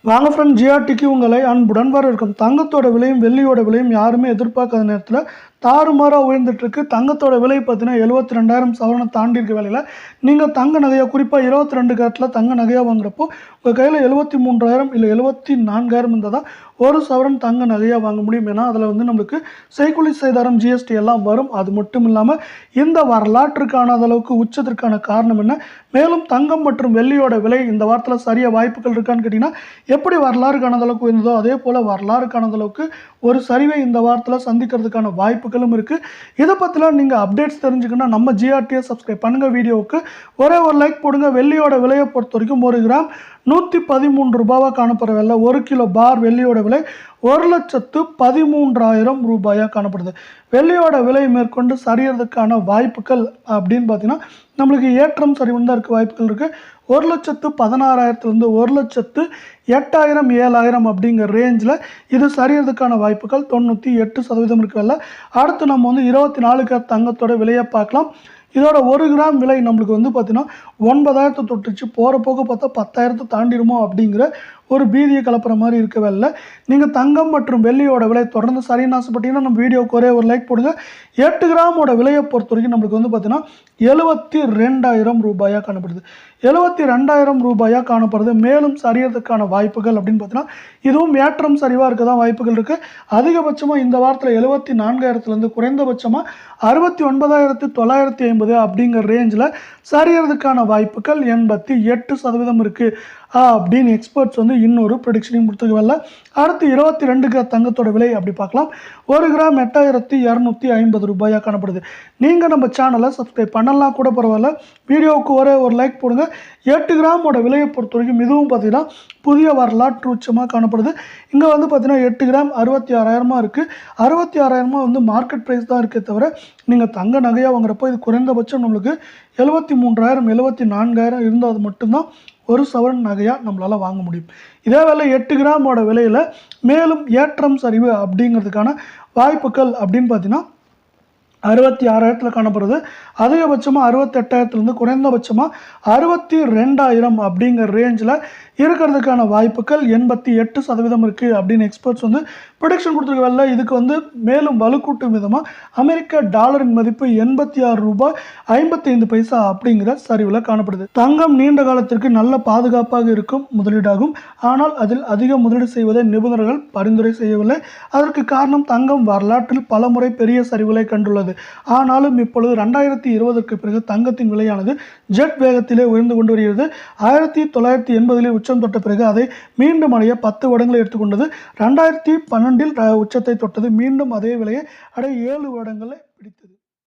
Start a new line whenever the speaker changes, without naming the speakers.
வாங்க ஃப்ரெண்ட், ஜிஆர்டிக்கு உங்களை அன்புடன் வரவேற்கும். தங்கத்தோட விலையும் வெள்ளியோட விலையும் யாருமே எதிர்பார்க்காத நேரத்தில் தாறுமாறாக உயர்ந்துட்டுருக்கு. தங்கத்தோட விலை பார்த்தீங்கன்னா 72,000 சவரனை தாண்டி இருக்க வேலையில் நீங்கள் தங்க நகையாக குறிப்பாக 22 கேரட்டில் தங்க நகையாக வாங்குறப்போ உங்கள் கையில் 73,000 இல்லை 74,000 இருந்தால் தான் ஒரு சவரன் தங்க நகையாக வாங்க முடியும். ஏன்னா அதில் வந்து நம்மளுக்கு செய்கூலி சேதாரம் ஜிஎஸ்டி எல்லாம் வரும். அது மட்டும் இல்லாமல் இந்த வரலாற்று காணாத அளவுக்கு உச்சத்திற்கான காரணம் என்ன, மேலும் தங்கம் மற்றும் வெள்ளியோட விலை இந்த வாரத்தில் சரியாக வாய்ப்புகள் இருக்கான்னு கேட்டிங்கன்னா, எப்படி வரலாறு காணாத அளவுக்கு இருந்ததோ அதே போல் வரலாறு காணாத அளவுக்கு ஒரு சரிவை இந்த வாரத்தில் சந்திக்கிறதுக்கான வாய்ப்புகளும் இருக்குது. இதை பற்றிலாம் நீங்கள் அப்டேட்ஸ் தெரிஞ்சுக்கணுன்னா நம்ம ஜிஆர்டியை சப்ஸ்கிரைப் பண்ணுங்கள். வீடியோவுக்கு ஒரே ஒரு லைக் போடுங்க. வெள்ளியோட விலையை பொறுத்த வரைக்கும் 1 கிராம் 113 ரூபாவாக காணப்படுற வெள்ளை. 1 கிலோ பார் வெள்ளியோட விலை 1,13,000 ரூபாயாக காணப்படுது. வெள்ளியோட விலை மேற்கொண்டு சரியறதுக்கான வாய்ப்புகள் அப்படின்னு பார்த்தீங்கன்னா நம்மளுக்கு ஏற்றம் சரிவுன்னு தான் இருக்க வாய்ப்புகள் இருக்குது. 1,16,000 1,08,000 7,000 அப்படிங்கிற ரேஞ்சில் இது சரியறதுக்கான வாய்ப்புகள் 98% இருக்கு வெள்ளை. அடுத்து நம்ம வந்து 24 கேரட் தங்கத்தோட விலையை பார்க்கலாம். இதோட 1 கிராம் விலை நம்மளுக்கு வந்து பார்த்தீங்கன்னா 9,000 தொட்டுச்சு. போகிற போக பார்த்தா 10,000 தாண்டிடுமோ அப்படிங்கிற ஒரு பீதியை கலப்புற மாதிரி இருக்க வேலை. நீங்கள் தங்கம் மற்றும் வெள்ளியோட விலை தொடர்ந்து சரின்னு ஆசைப்பட்டீங்கன்னா நம்ம வீடியோவுக்கு ஒரே ஒரு லைக் போடுங்க. 8 கிராமோட விலையை பொறுத்த வரைக்கும் நம்மளுக்கு வந்து பார்த்தீங்கன்னா 72,000 ரூபாயாக காணப்படுது. 72,000 ரூபாயாக காணப்படுது. மேலும் சரியறதுக்கான வாய்ப்புகள் அப்படின்னு பார்த்தீங்கன்னா இதுவும் ஏற்றம் சரிவாக இருக்க தான் வாய்ப்புகள் இருக்குது. அதிகபட்சமாக இந்த வாரத்தில் 74,000 குறைந்தபட்சமாக 69,950 அப்படிங்கிற ரேஞ்சில் சரியறதுக்கான வாய்ப்புகள் 88% இருக்குது அப்படின்னு எக்ஸ்பர்ட்ஸ் வந்து இன்னொரு ப்ரெடிக்ஷனையும் கொடுத்துருக்கவில்ல. அடுத்து 22 கிராம் தங்கத்தோட விலை அப்படி பார்க்கலாம். 1 கிராம் 8,250 ரூபாயாக காணப்படுது. நீங்கள் நம்ம சேனலை சப்ஸ்கிரைப் பண்ணலாம் கூட பரவாயில்ல, வீடியோவுக்கு ஒரே ஒரு லைக் போடுங்க. 8 கிராமோட விலையை பொறுத்த வரைக்கும் இதுவும் பார்த்தீங்கன்னா புதிய வரலாற்று உச்சமாக காணப்படுது. இங்கே வந்து பார்த்தீங்கன்னா 8 கிராம் 66,000 இருக்குது. 66,000 வந்து மார்க்கெட் ப்ரைஸ் தான் இருக்கே தவிர நீங்கள் தங்க நகையாக வாங்குறப்போ இது குறைந்தபட்சம் நம்மளுக்கு 73,000 74,000 இருந்தால் மட்டும்தான் ஒரு சவரன் நகையாக நம்மளால் வாங்க முடியும். இதே வேலை 8 கிராமோட விலையில் மேலும் ஏற்றம் சரிவு அப்படிங்கிறதுக்கான வாய்ப்புகள் அப்படின்னு பார்த்தீங்கன்னா 66,000 காணப்படுது. அதிகபட்சமாக 68,000 குறைந்தபட்சமாக 62,000 அப்படிங்கிற ரேஞ்சில் இருக்கிறதுக்கான வாய்ப்புகள் 88% இருக்குது அப்படின்னு எக்ஸ்பர்ட்ஸ் வந்து ப்ரொடிக்ஷன் கொடுத்துருக்கவில்ல. இதுக்கு வந்து மேலும் வலுக்கூட்டும் விதமாக அமெரிக்க டாலரின் மதிப்பு 86 ரூபாய் 55 பைசா அப்படிங்கிற சரிவில் காணப்படுது. தங்கம் நீண்ட காலத்திற்கு நல்ல பாதுகாப்பாக இருக்கும் முதலீடாகும். ஆனால் அதில் அதிக முதலீடு செய்வதை நிபுணர்கள் பரிந்துரை செய்யவில்லை. அதற்கு காரணம் தங்கம் வரலாற்றில் பல முறை பெரிய சரிவுகளை கண்டுள்ளது. ஆனாலும் இப்பொழுது 2020க்கு பிறகு தங்கத்தின் விலையானது ஜெட் வேகத்திலே உயர்ந்து கொண்டு வருகிறது. 1980 உச்சம் தொட்ட பிறகு அதை மீண்டும் அடைய 10 வருடங்களை எடுத்துக்கொண்டது. 2012 உச்சத்தை தொட்டது. மீண்டும் அதே விலையை அடைய 7 வருடங்களை